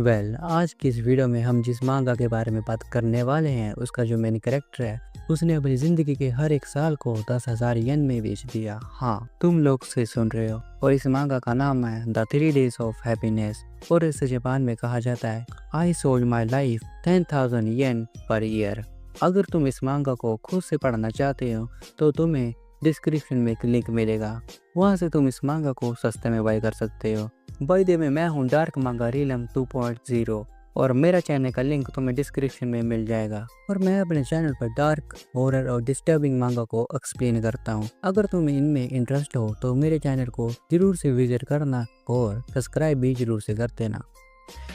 आज की इस वीडियो में हम जिस मांगा के बारे में बात करने वाले हैं उसका जो मेन कैरेक्टर है उसने अपनी जिंदगी के हर एक साल को 10,000 येन में बेच दिया। हाँ, तुम लोग से सुन रहे हो। और इस मांगा का नाम है द 3 डेज ऑफ हैप्पीनेस और इसे जापान में कहा जाता है I sold my life 10,000 yen per year. अगर तुम इस मांगा को खुद से पढ़ना चाहते हो तो तुम्हें डिस्क्रिप्शन में एक लिंक मिलेगा, वहाँ से तुम इस मांगा को सस्ते में बाय कर सकते हो। बाय द वे, मैं हूँ डार्क मांगा रीलम 2.0 और मेरा चैनल का लिंक तुम्हें डिस्क्रिप्शन में मिल जाएगा। और मैं अपने चैनल पर डार्क, हॉरर और डिस्टर्बिंग मांगा को एक्सप्लेन करता हूँ। अगर तुम्हें इनमें इंटरेस्ट हो तो मेरे चैनल को जरूर से विजिट करना और सब्सक्राइब भी जरूर से कर देना।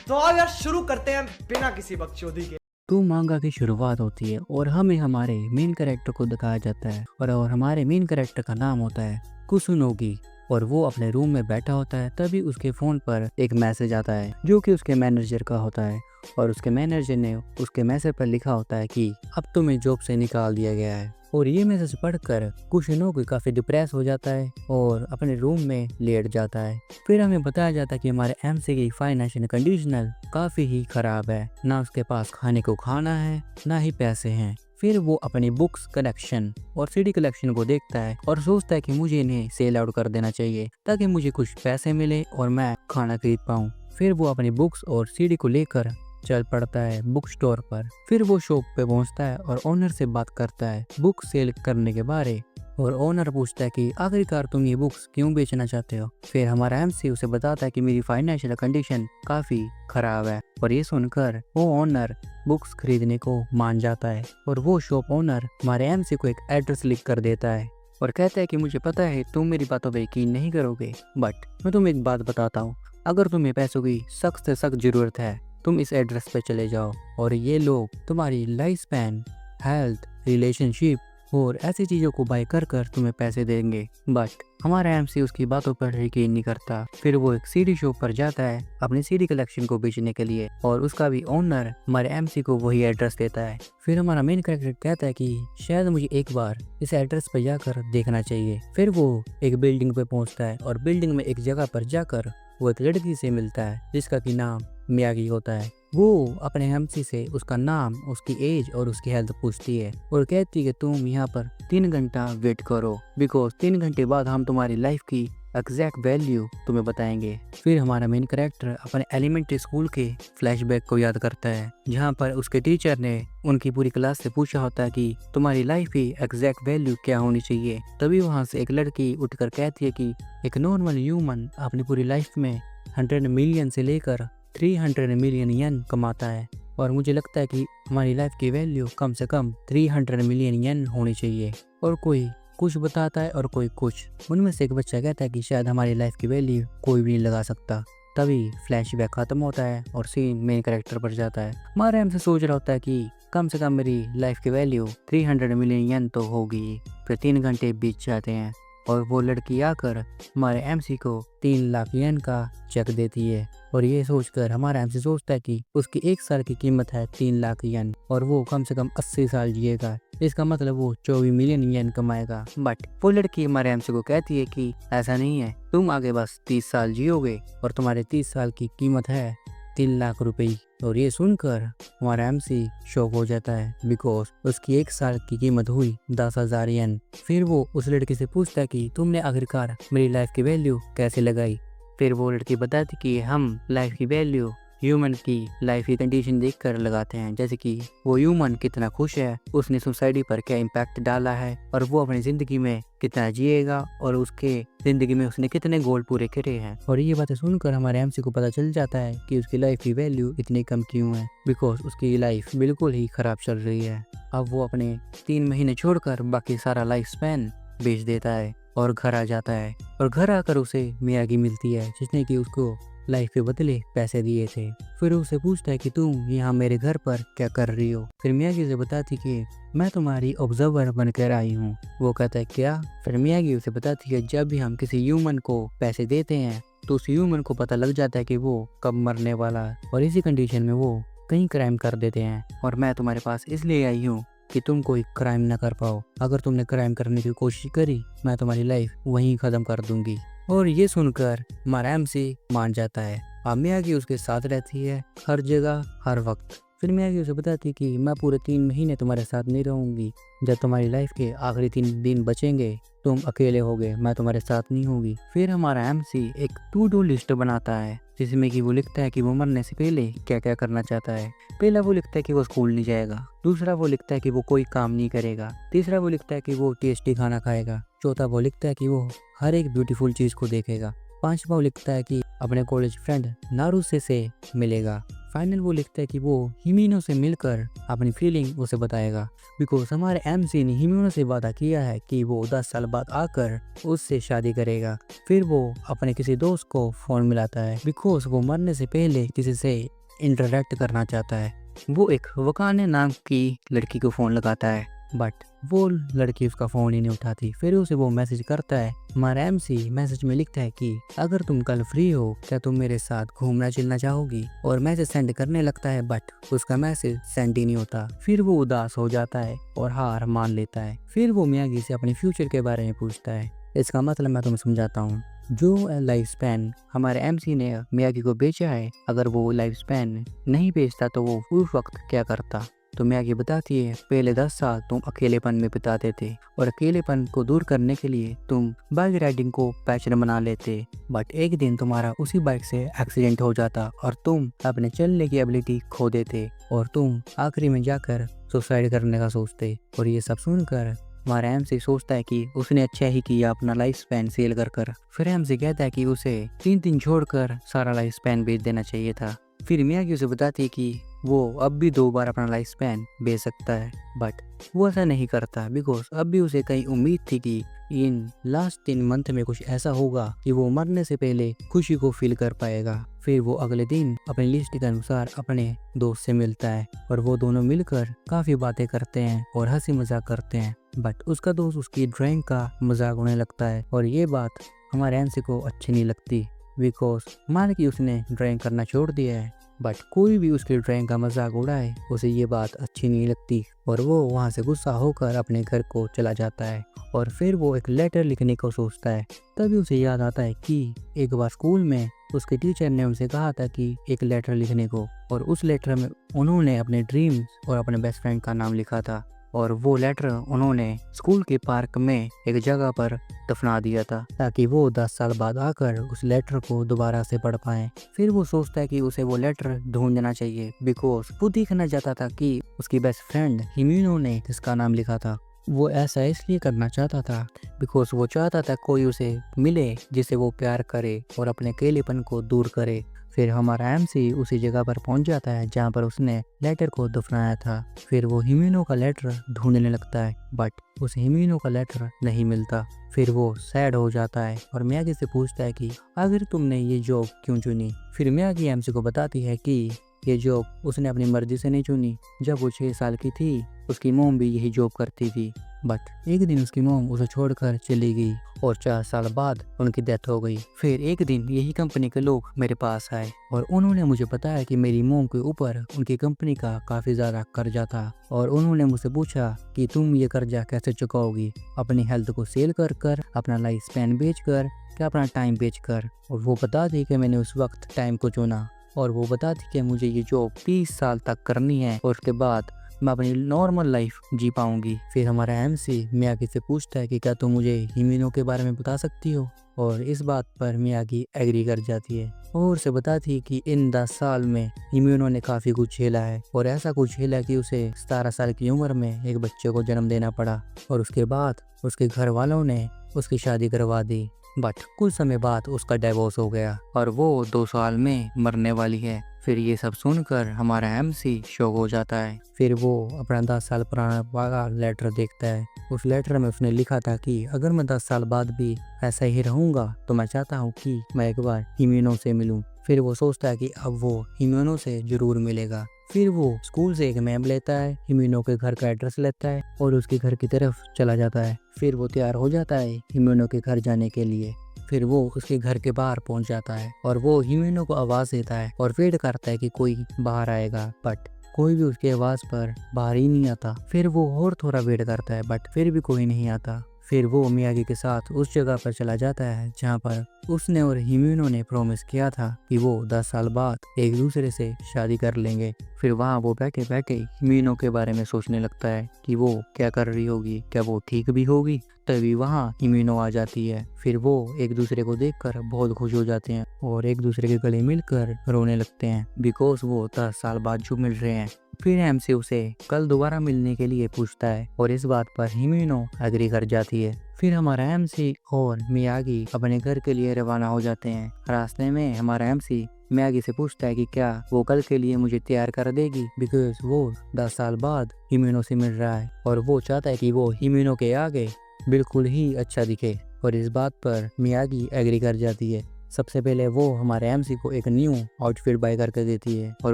तो आओ यार शुरू करते हैं बिना किसी बकचोदी के। तो मांगा की शुरुआत होती है और हमें हमारे मेन कैरेक्टर को दिखाया जाता है और हमारे मेन कैरेक्टर का नाम होता है कुसुनोगी। और वो अपने रूम में बैठा होता है, तभी उसके फोन पर एक मैसेज आता है जो कि उसके मैनेजर का होता है। और उसके मैनेजर ने उसके मैसेज पर लिखा होता है कि अब तुम्हें जॉब से निकाल दिया गया है। और ये मैसेज पढ़कर कुसुनोगी काफी डिप्रेस हो जाता है और अपने रूम में लेट जाता है। फिर हमें बताया जाता है कि हमारे एमसी की फाइनेंशियल कंडीशन काफी ही खराब है, ना उसके पास खाने को खाना है ना ही पैसे हैं। फिर वो अपनी बुक्स कलेक्शन और सीडी कलेक्शन को देखता है और सोचता है कि मुझे इन्हें सेल आउट कर देना चाहिए ताकि मुझे कुछ पैसे मिले और मैं खाना खरीद पाऊँ। फिर वो अपनी बुक्स और सीडी को लेकर चल पड़ता है बुक स्टोर पर। फिर वो शॉप पे पहुंचता है और ओनर से बात करता है बुक सेल करने के बारे। और ओनर पूछता है कि आखिरकार तुम ये बुक्स क्यों बेचना चाहते हो। फिर हमारा एमसी उसे बताता है कि मेरी फाइनेंशियल कंडीशन काफी खराब है। और ये सुनकर वो ओनर बुक्स खरीदने को मान जाता है और वो शॉप ओनर हमारे एमसी को एक एड्रेस लिख कर देता है और कहता है कि मुझे पता है तुम मेरी बातों पे यकीन नहीं करोगे, बट मैं तुम्हें एक बात बताता हूँ। अगर तुम्हें पैसों की सख्त से सख्त जरूरत है, तुम इस एड्रेस पे चले जाओ और ये लोग तुम्हारी लाइफ स्पैन, हेल्थ, रिलेशनशिप और ऐसी चीजों को बाय कर कर तुम्हें पैसे देंगे। बट हमारा एमसी उसकी बातों पर यकीन नहीं करता। फिर वो एक सीडी शॉप पर जाता है अपनी सीडी कलेक्शन को बेचने के लिए और उसका भी ओनर हमारे एमसी को वही एड्रेस देता है। फिर हमारा मेन कैरेक्टर कहता है कि शायद मुझे एक बार इस एड्रेस पर जाकर देखना चाहिए। फिर वो एक बिल्डिंग पे पहुंचता है और बिल्डिंग में एक जगह पर जाकर वो एक लड़की से मिलता है जिसका की नाम मियागी होता है। वो अपने एमसी से उसका नाम, उसकी एज और उसकी हेल्थ पूछती है और कहती है कि तुम यहाँ पर 3 घंटा वेट करो बिकॉज 3 घंटे बाद हम तुम्हारी लाइफ की एग्जैक्ट वैल्यू तुम्हें बताएंगे। फिर हमारा मेन कैरेक्टर अपने एलिमेंट्री स्कूल के फ्लैशबैक को याद करता है जहाँ पर उसके टीचर ने उनकी पूरी क्लास से पूछा होता है कि तुम्हारी लाइफ की एग्जैक्ट वैल्यू क्या होनी चाहिए। तभी वहाँ से एक लड़की उठकर कहती है कि एक नॉर्मल ह्यूमन अपनी पूरी लाइफ में 100 मिलियन से लेकर 300 मिलियन येन कमाता है और मुझे लगता है कि हमारी लाइफ की वैल्यू कम से कम 300 मिलियन येन होनी चाहिए। और कोई कुछ बताता है और कोई कुछ। उनमें से एक बच्चा कहता है कि शायद हमारी लाइफ की वैल्यू कोई भी नहीं लगा सकता। तभी फ्लैशबैक खत्म होता है और सीन मेन कैरेक्टर पर जाता है। हमारा हमसे सोच रहा होता है कि कम से कम मेरी लाइफ की वैल्यू 300 मिलियन येन तो होगी। फिर 3 घंटे बीत जाते हैं और वो लड़की आकर हमारे एमसी को 3 लाख येन का चेक देती है। और ये सोचकर हमारा एमसी सोचता है कि उसकी 1 साल की कीमत है 3 लाख येन और वो कम से कम 80 साल जिएगा। इसका मतलब वो 24 मिलियन येन कमाएगा। बट वो लड़की हमारे एमसी को कहती है कि ऐसा नहीं है, तुम आगे बस 30 साल जियोगे और तुम्हारे 30 साल की कीमत है 3 लाख रुपए। और ये सुनकर हमारा एमसी शॉक हो जाता है बिकॉज उसकी 1 साल की कीमत हुई 10,000 येन। फिर वो उस लड़की से पूछता है कि तुमने आखिरकार मेरी लाइफ की वैल्यू कैसे लगाई। फिर वो लड़की बताती कि हम लाइफ की वैल्यू ह्यूमन की लाइफ की कंडीशन देखकर लगाते हैं, जैसे कि वो ह्यूमन कितना खुश है, उसने सोसाइटी पर क्या इम्पैक्ट डाला है और वो अपनी जिंदगी में कितना जिएगा और उसके जिंदगी में उसने कितने गोल पूरे करे हैं। और ये बातें सुनकर हमारे एमसी को पता चल जाता है कि उसकी लाइफ की वैल्यू इतनी कम क्यों है बिकॉज उसकी लाइफ बिल्कुल ही खराब चल रही है। अब वो अपने 3 महीने छोड़कर बाकी सारा लाइफ स्पैन बेच देता है और घर आ जाता है। और घर आकर उसे मियागी मिलती है जिसने कि उसको लाइफ के बदले पैसे दिए थे। फिर उसे पूछता है कि तुम यहाँ मेरे घर पर क्या कर रही हो। फिर मियागी उसे बताती कि मैं तुम्हारी ऑब्जर्वर बनकर आई हूँ। वो कहता है क्या। फिर मियागी उसे बताती है जब भी हम किसी ह्यूमन को पैसे देते हैं तो उस ह्यूमन को पता लग जाता है कि वो कब मरने वाला है और इसी कंडीशन में वो कहीं क्राइम कर देते हैं और मैं तुम्हारे पास इसलिए आई हूँ कि तुम कोई क्राइम ना कर पाओ। अगर तुमने क्राइम करने की कोशिश करी मैं तुम्हारी लाइफ वहीं खत्म कर दूंगी। और ये सुनकर हमारा एमसी मान जाता है। अब मियागी उसके साथ रहती है हर जगह हर वक्त। फिर मियागी उसे बताती कि मैं पूरे 3 महीने तुम्हारे साथ नहीं रहूंगी। जब तुम्हारी लाइफ के आखिरी 3 दिन बचेंगे तुम अकेले होगे, मैं तुम्हारे साथ नहीं होगी। फिर हमारा एमसी एक टू डू लिस्ट बनाता है जिसमें कि वो लिखता है कि वो मरने से पहले क्या क्या करना चाहता है। पहला वो लिखता है कि वो स्कूल नहीं जाएगा, दूसरा वो लिखता है कि वो कोई काम नहीं करेगा, तीसरा वो लिखता है कि वो टेस्टी खाना खाएगा, चौथा वो लिखता है कि वो हर एक ब्यूटीफुल चीज को देखेगा, पांचवा वो लिखता है कि अपने कॉलेज फ्रेंड नारुसे से मिलेगा, फाइनल वो लिखता है कि वो हिमिनो से मिलकर अपनी फीलिंग उसे बताएगा। बिकॉज हमारे एमसी ने हिमिनो से वादा किया है कि वो 10 साल बाद आकर उससे शादी करेगा। फिर वो अपने किसी दोस्त को फोन मिलाता है बिकॉज वो मरने से पहले किसी से इंटरेक्ट करना चाहता है। वो एक वकाने नाम की लड़की को फोन लगाता है बट वो लड़की उसका फ़ोन ही नहीं उठाती। फिर उसे वो मैसेज करता है। हमारा एमसी मैसेज में लिखता है कि अगर तुम कल फ्री हो क्या तुम मेरे साथ घूमना चलना चाहोगी, और मैसेज सेंड करने लगता है बट उसका मैसेज सेंड ही नहीं होता। फिर वो उदास हो जाता है और हार मान लेता है। फिर वो मियागी से अपने फ्यूचर के बारे में पूछता है। इसका मतलब मैं तुम्हें समझाता हूँ। जो लाइफ स्पैन हमारे एमसी ने मियागी को बेचा है, अगर वो लाइफ स्पैन नहीं बेचता तो वो उस वक्त क्या करता। तो मियागी बताती है पहले 10 साल तुम अकेलेपन में बिताते थे और अकेलेपन को दूर करने के लिए तुम बाइक राइडिंग को पैशन बना लेते, बट एक दिन तुम्हारा उसी बाइक से एक्सीडेंट हो जाता और तुम अपने चलने की एबिलिटी खो देते और तुम आखिरी में जाकर सुसाइड करने का सोचते। और ये सब सुनकर हमारा एमसी सोचता है कि उसने अच्छा ही किया अपना लाइफ स्पैन सेल कर। फिर एमसी कहता है कि उसे 3 दिन छोड़कर सारा लाइफ स्पैन बेच देना चाहिए था। फिर मियागी उसे बताती है कि वो अब भी 2 बार अपना लाइफ स्पैन बेच सकता है, बट वो ऐसा नहीं करता बिकॉज अब भी उसे कई उम्मीद थी कि इन लास्ट 3 मंथ में कुछ ऐसा होगा कि वो मरने से पहले खुशी को फील कर पाएगा। फिर वो अगले दिन अपनी लिस्ट के अनुसार अपने दोस्त से मिलता है और वो दोनों मिलकर काफ़ी बातें करते हैं और हंसी मजाक करते हैं, बट उसका दोस्त उसकी ड्राइंग का मजाक उड़ाने लगता है और ये बात हमारे एमसी को अच्छी नहीं लगती बिकॉज मान कि उसने ड्राइंग करना छोड़ दिया है, बट कोई भी उसकी ड्राइंग का मजाक उड़ाए उसे ये बात अच्छी नहीं लगती और वो वहाँ से गुस्सा होकर अपने घर को चला जाता है। और फिर वो एक लेटर लिखने को सोचता है। तभी उसे याद आता है कि एक बार स्कूल में उसके टीचर ने उनसे कहा था कि एक लेटर लिखने को, और उस लेटर में उन्होंने अपने ड्रीम्स और अपने बेस्ट फ्रेंड का नाम लिखा था और वो लेटर उन्होंने स्कूल के पार्क में एक जगह पर दफना दिया था ताकि वो 10 साल बाद आकर उस लेटर को दोबारा से पढ़ पाए। फिर वो सोचता है कि उसे वो लेटर ढूंढना चाहिए बिकॉज वो देखना चाहता था कि उसकी बेस्ट फ्रेंड हिमिनो ने जिसका नाम लिखा था वो ऐसा इसलिए करना चाहता था बिकॉज वो चाहता था कोई उसे मिले जिसे वो प्यार करे और अपने अकेलेपन को दूर करे। फिर हमारा एमसी उसी जगह पर पहुंच जाता है जहां पर उसने लेटर को दफनाया था। फिर वो हिमिनो का लेटर ढूंढने लगता है बट उसे हिमिनो का लेटर नहीं मिलता। फिर वो सैड हो जाता है और मियागी से पूछता है कि आखिर तुमने ये जॉब क्यों चुनी। फिर मियागी एमसी को बताती है कि ये जॉब उसने अपनी मर्जी से नहीं चुनी। जब वो 6 साल की थी उसकी मोम भी यही जॉब करती थी, बट एक दिन उसकी मोम उसे छोड़कर चली गई और 4 साल बाद उनकी डेथ हो गई। फिर एक दिन यही कंपनी के लोग मेरे पास आए और उन्होंने मुझे बताया कि मेरी मोम के ऊपर उनकी कंपनी का काफ़ी ज़्यादा कर्जा था और उन्होंने मुझसे पूछा कि तुम ये कर्जा कैसे चुकाओगी, अपनी हेल्थ को सेल कर, अपना लाइफ स्पैन बेच कर, क्या अपना टाइम बेच कर। और वो बता दी कि मैंने उस वक्त टाइम को चुना और वो बता दी कि मुझे ये जॉब 30 साल तक करनी है और उसके बाद मैं अपनी नॉर्मल लाइफ जी पाऊंगी। फिर हमारा एमसी मियागी से पूछता है कि क्या तुम मुझे हिमिनो के बारे में बता सकती हो, और इस बात पर मियागी एग्री कर जाती है और उसे बताती है कि इन 10 साल में हिमिनो ने काफ़ी कुछ झेला है और ऐसा कुछ झेला कि उसे 17 साल की उम्र में एक बच्चे को जन्म देना पड़ा और उसके बाद उसके घर वालों ने उसकी शादी करवा दी, बट कुछ समय बाद उसका डिवोर्स हो गया और वो 2 साल में मरने वाली है। फिर ये सब सुनकर हमारा एमसी शॉक हो जाता है। फिर वो अपना 10 साल पुराना वाला लेटर देखता है। उस लेटर में उसने लिखा था कि अगर मैं 10 साल बाद भी ऐसा ही रहूंगा तो मैं चाहता हूँ कि मैं एक बार हिमिनो से मिलूं। फिर वो सोचता है कि अब वो हिमिनो से जरूर मिलेगा। फिर वो स्कूल से एक मैप लेता है, हिमिनो के घर का एड्रेस लेता है और उसके घर की तरफ चला जाता है। फिर वो तैयार हो जाता है हिमिनो के घर जाने के लिए। फिर वो उसके घर के बाहर पहुंच जाता है और वो हिमिनो को आवाज़ देता है और वेट करता है कि कोई बाहर आएगा, बट कोई भी उसकी आवाज़ पर बाहर ही नहीं आता। फिर वो और थोड़ा वेट करता है बट फिर भी कोई नहीं आता। फिर वो मियागी के साथ उस जगह पर चला जाता है जहाँ पर उसने और हिमिनो ने प्रॉमिस किया था कि वो 10 साल बाद एक दूसरे से शादी कर लेंगे। फिर वहाँ वो बैठे बैठे हिमिनो के बारे में सोचने लगता है कि वो क्या कर रही होगी, क्या वो ठीक भी होगी। तभी वहाँ हिमिनो आ जाती है। फिर वो एक दूसरे को देखकर बहुत खुश हो जाते हैं और एक दूसरे के गले मिलकर रोने लगते हैं बिकॉज वो 10 साल बाद जो मिल रहे हैं। फिर एमसी उसे कल दोबारा मिलने के लिए पूछता है और इस बात पर हिमिनो एग्री कर जाती है। फिर हमारा एमसी और मियागी अपने घर के लिए रवाना हो जाते हैं। रास्ते में हमारा एमसी मियागी से पूछता है कि क्या वो कल के लिए मुझे तैयार कर देगी बिकॉज वो 10 साल बाद हिमिनो से मिल रहा है और वो चाहता है कि वो हिमिनो के आगे बिल्कुल ही अच्छा दिखे। और इस बात पर मियागी एग्री कर जाती है। सबसे पहले वो हमारे एमसी को एक न्यू आउटफिट बाय करके देती है और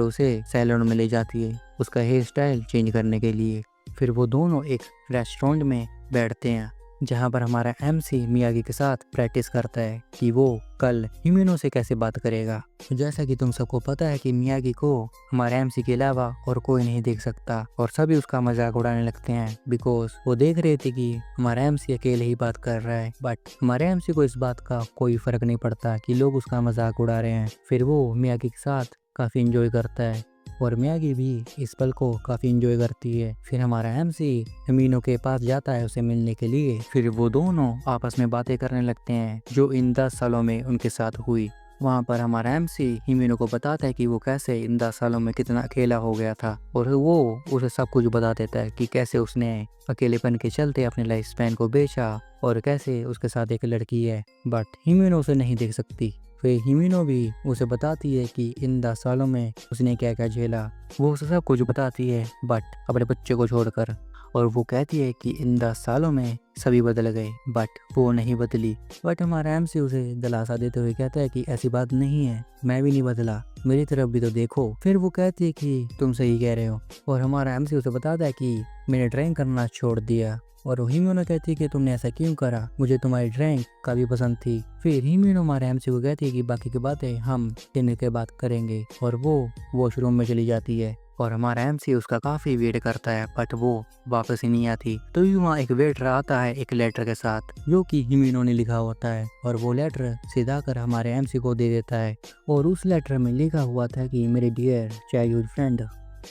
उसे सैलून में ले जाती है उसका हेयर स्टाइल चेंज करने के लिए। फिर वो दोनों एक रेस्टोरेंट में बैठते हैं जहाँ पर हमारा एमसी मियागी के साथ प्रैक्टिस करता है कि वो कल हिमिनो से कैसे बात करेगा। जैसा कि तुम सबको पता है कि मियागी को हमारे एमसी के अलावा और कोई नहीं देख सकता और सभी उसका मजाक उड़ाने लगते हैं बिकॉज वो देख रहे थे कि हमारा एमसी अकेले ही बात कर रहा है। बट हमारे एमसी को इस बात का कोई फर्क नहीं पड़ता कि लोग उसका मजाक उड़ा रहे हैं। फिर वो मियागी के साथ काफी इंजॉय करता है और मियागी भी इस पल को काफी इंजॉय करती है। फिर हमारा एमसी हिमिनो के पास जाता है उसे मिलने के लिए। फिर वो दोनों आपस में बातें करने लगते हैं जो इन 10 सालों में उनके साथ हुई। वहाँ पर हमारा एमसी हिमिनो को बताता है कि वो कैसे इन 10 सालों में कितना अकेला हो गया था और वो उसे सब कुछ बता देता है कि कैसे उसने अकेलेपन के चलते अपने लाइफ स्पैन को बेचा और कैसे उसके साथ एक लड़की है बट हिमिनो उसे नहीं देख सकती। फिर हिमिनो भी उसे बताती है कि इन 10 सालों में उसने क्या क्या झेला। वो उसे सब कुछ बताती है बट अपने बच्चे को छोड़कर। और वो कहती है कि इन 10 सालों में सभी बदल गए बट वो नहीं बदली। बट हमारा एमसी उसे दिलासा देते हुए कहता है कि ऐसी बात नहीं है, मैं भी नहीं बदला, मेरी तरफ भी तो देखो। फिर वो कहती है कि तुम सही कह रहे हो और हमारा एमसी उसे बताता है कि मैंने ड्राइंग करना छोड़ दिया। और हिमिनो कहती है कि तुमने ऐसा क्यों करा, मुझे तुम्हारी ड्राइंग काफी पसंद थी। फिर हिमिनो हमारे एमसी को कहती है कि बाकी की बातें हम डिनर के बाद करेंगे और वो वॉशरूम में चली जाती है। और हमारा एमसी उसका काफी वेट करता है बट वो वापस ही नहीं आती। तो वहाँ एक वेटर आता है एक लेटर के साथ जो कि हिमिनो ने लिखा होता है और वो लेटर सीधा कर हमारे एमसी को दे देता है। और उस लेटर में लिखा हुआ था कि मेरे डियर चाइल्डहुड फ्रेंड,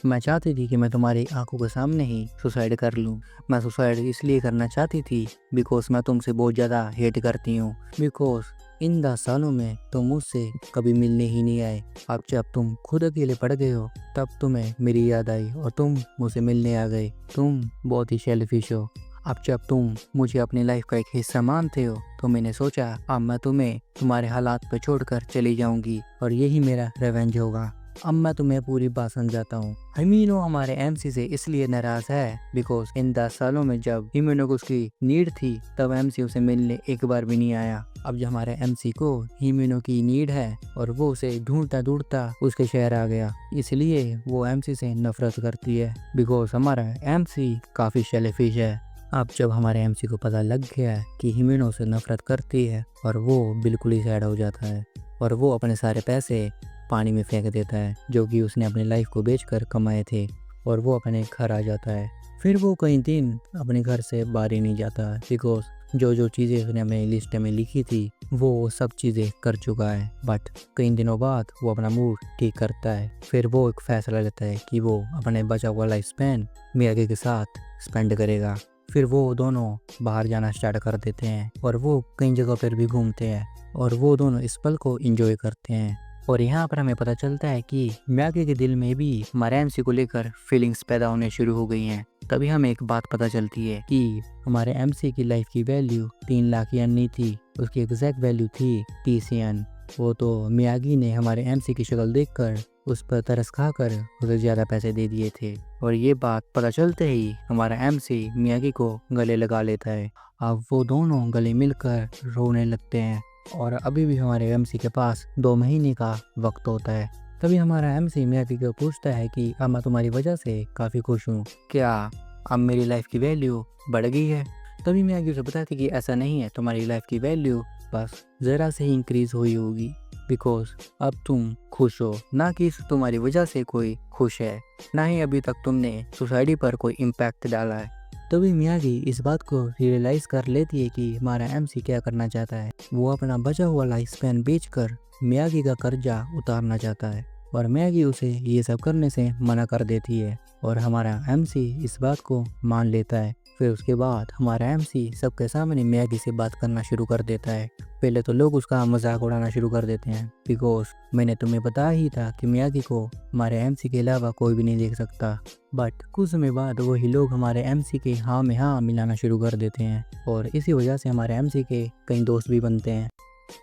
मैं चाहती थी कि मैं तुम्हारी आंखों के सामने ही सुसाइड कर लूं। मैं सुसाइड इसलिए करना चाहती थी बिकॉज मैं तुमसे बहुत ज़्यादा हेट करती हूँ बिकॉज इन 10 सालों में तुम मुझसे कभी मिलने ही नहीं आए। अब जब तुम खुद अकेले पड़ गए हो तब तुम्हें मेरी याद आई और तुम मुझसे मिलने आ गए। तुम बहुत ही सेल्फिश हो। अब जब तुम मुझे अपनी लाइफ का एक हिस्सा मानते हो तो मैंने सोचा अब मैं तुम्हें तुम्हारे हालात पर छोड़कर चली जाऊंगी और यही मेरा रिवेंज होगा। अब मैं तुम्हें पूरी बात समझाता हूँ। हिमिनो हमारे एमसी से इसलिए नाराज है बिकॉज इन 10 सालों में जब हिमिनो को उसकी नीड थी तब एमसी उसे मिलने एक बार भी नहीं आया। अब जो हमारे एमसी को हिमिनो की नीड है और वो उसे ढूंढता ढूंढता उसके शहर आ गया, इसलिए वो एमसी से नफरत करती है बिकॉज हमारा एमसी काफी सेल्फिश है। अब जब हमारे एमसी को पता लग गया है कि हिमिनो से नफरत करती है और वो बिल्कुल ही सैड हो जाता है और वो अपने सारे पैसे पानी में फेंक देता है जो कि उसने अपनी लाइफ को बेचकर कमाए थे और वो अपने घर आ जाता है। फिर वो कई दिन अपने घर से बाहर ही नहीं जाता बिकॉज जो जो चीज़ें उसने अपने लिस्ट में लिखी थी वो सब चीज़ें कर चुका है। बट कई दिनों बाद वो अपना मूड ठीक करता है। फिर वो एक फैसला लेता है कि वो अपने बचा हुआ लाइफ स्पैन मियागी के साथ स्पेंड करेगा। फिर वो दोनों बाहर जाना स्टार्ट कर देते हैं और वो कई जगह पर भी घूमते हैं और वो दोनों इस पल को एंजॉय करते हैं। और यहाँ पर हमें पता चलता है कि मियागी के दिल में भी हमारे एमसी को लेकर फीलिंग्स पैदा होने शुरू हो गई हैं। तभी हमें एक बात पता चलती है कि हमारे एमसी की लाइफ की वैल्यू 3 लाख येन नहीं थी, उसकी एग्जैक्ट वैल्यू थी 30 येन। वो तो मियागी ने हमारे एमसी की शक्ल देखकर उस पर तरस खाकर उसे ज़्यादा पैसे दे दिए थे। और ये बात पता चलते ही हमारा एमसी मियागी को गले लगा लेता है। अब वो दोनों गले मिलकर रोने लगते हैं और अभी भी हमारे एमसी के पास 2 महीने का वक्त होता है। तभी हमारा एमसी मियागी को पूछता है कि अब मैं तुम्हारी वजह से काफ़ी खुश हूँ, क्या अब मेरी लाइफ की वैल्यू बढ़ गई है? तभी मियागी उसे बताती कि ऐसा नहीं है, तुम्हारी लाइफ की वैल्यू बस ज़रा से ही इंक्रीज हुई होगी बिकॉज अब तुम खुश हो, ना कि तुम्हारी वजह से कोई खुश है, ना ही अभी तक तुमने सोसाइटी पर कोई इम्पैक्ट डाला है। तभी मियागी इस बात को रियलाइज कर लेती है कि हमारा एमसी क्या करना चाहता है। वो अपना बचा हुआ लाइफ स्पैन बेचकर मियागी का कर्जा उतारना चाहता है और मियागी उसे ये सब करने से मना कर देती है और हमारा एमसी इस बात को मान लेता है। फिर उसके बाद हमारा एमसी सबके सामने मियागी से बात करना शुरू कर देता है। पहले तो लोग उसका मजाक उड़ाना शुरू कर देते हैं, बिकॉज मैंने तुम्हें बताया ही था कि मियागी को हमारे एमसी के अलावा कोई भी नहीं देख सकता। बट कुछ समय बाद वही लोग हमारे एमसी के हाँ में हाँ मिलाना शुरू कर देते हैं और इसी वजह से हमारे एमसी के कई दोस्त भी बनते हैं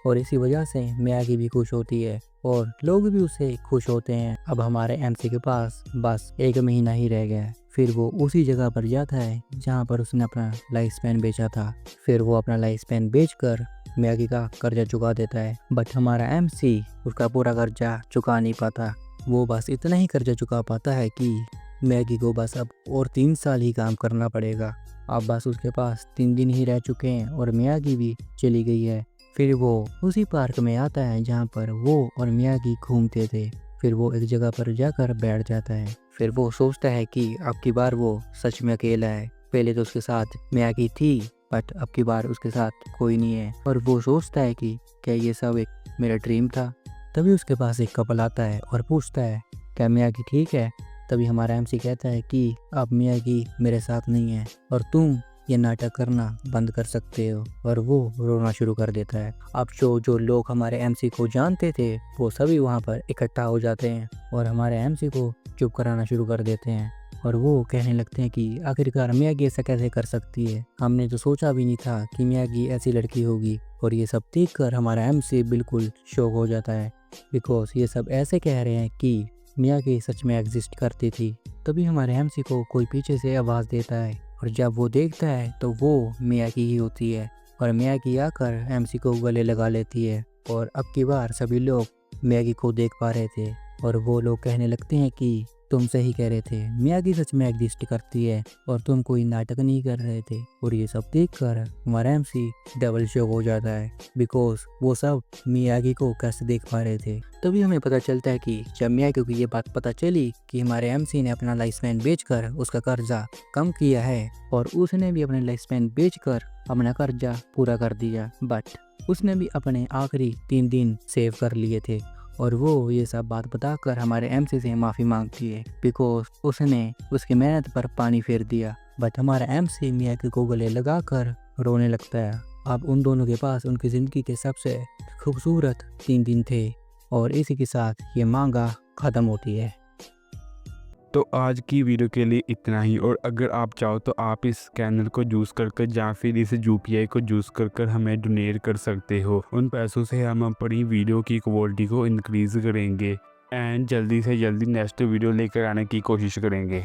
और इसी वजह से मियागी भी खुश होती है और लोग भी उससे खुश होते हैं। अब हमारे एमसी के पास बस 1 महीना ही रह गया है। फिर वो उसी जगह पर जाता है जहाँ पर उसने अपना लाइफ स्पैन बेचा था। फिर वो अपना लाइफ स्पैन बेचकर मियागी का कर्जा चुका देता है। बट हमारा एमसी उसका पूरा कर्जा चुका नहीं पाता। वो बस इतना ही कर्जा चुका पाता है कि मियागी को बस अब और 3 साल ही काम करना पड़ेगा। अब बस उसके पास 3 दिन ही रह चुके हैं और मियागी भी चली गई है। फिर वो उसी पार्क में आता है जहाँ पर वो और मियागी घूमते थे। फिर वो एक जगह पर जाकर बैठ जाता है। फिर वो सोचता है कि अब की बार वो सच में अकेला है। पहले तो उसके साथ मियागी थी बट अब की बार उसके साथ कोई नहीं है और वो सोचता है कि क्या ये सब एक मेरा ड्रीम था। तभी उसके पास एक कपल आता है और पूछता है क्या मियागी ठीक है। तभी हमारा एमसी कहता है कि अब मियागी मेरे साथ नहीं है और तुम ये नाटक करना बंद कर सकते हो और वो रोना शुरू कर देता है। अब जो लोग हमारे एमसी को जानते थे वो सभी वहाँ पर इकट्ठा हो जाते हैं और हमारे एमसी को चुप कराना शुरू कर देते हैं और वो कहने लगते हैं कि आखिरकार मियागी ऐसा कैसे कर सकती है, हमने तो सोचा भी नहीं था कि मियागी ऐसी लड़की होगी। और ये सब देखकर हमारा एमसी बिल्कुल शॉक हो जाता है, बिकॉज ये सब ऐसे कह रहे हैं कि मियागी सच में एग्जिस्ट करती थी। तभी हमारे एमसी को कोई पीछे से आवाज़ देता है और जब वो देखता है तो वो मियागी ही होती है और मियागी आकर एमसी को गले लगा लेती है। और अब की बार सभी लोग मियागी को देख पा रहे थे और वो लोग कहने लगते हैं कि तुम सही कह रहे थे, मियागी सच में एग्जिस्ट करती है और तुम कोई नाटक नहीं कर रहे थे। और ये सब देखकर हमारा एमसी डबल शॉक हो जाता है, बिकॉज वो सब मियागी को कैसे देख पा रहे थे। तभी हमें पता चलता है कि जब मियागी को ये बात पता चली कि हमारे एमसी ने अपना लाइफ स्पैन बेचकर उसका कर्जा कम किया है और उसने भी अपने लाइफ स्पैन बेचकर अपना कर्जा पूरा कर दिया, बट उसने भी अपने आखिरी 3 दिन सेव कर लिए थे और वो ये सब बात बताकर हमारे एमसी से माफ़ी मांगती है, बिकॉज उसने उसकी मेहनत पर पानी फेर दिया। बट हमारा एमसी मियागी को गले लगाकर रोने लगता है। अब उन दोनों के पास उनकी ज़िंदगी के सबसे खूबसूरत 3 दिन थे और इसी के साथ ये मांगा ख़त्म होती है। तो आज की वीडियो के लिए इतना ही, और अगर आप चाहो तो आप इस चैनल को यूज़ कर या फिर इस यूपीआई को यूज़ कर हमें डोनेट कर सकते हो। उन पैसों से हम अपनी वीडियो की क्वालिटी को इंक्रीज़ करेंगे एंड जल्दी से जल्दी नेक्स्ट वीडियो लेकर आने की कोशिश करेंगे।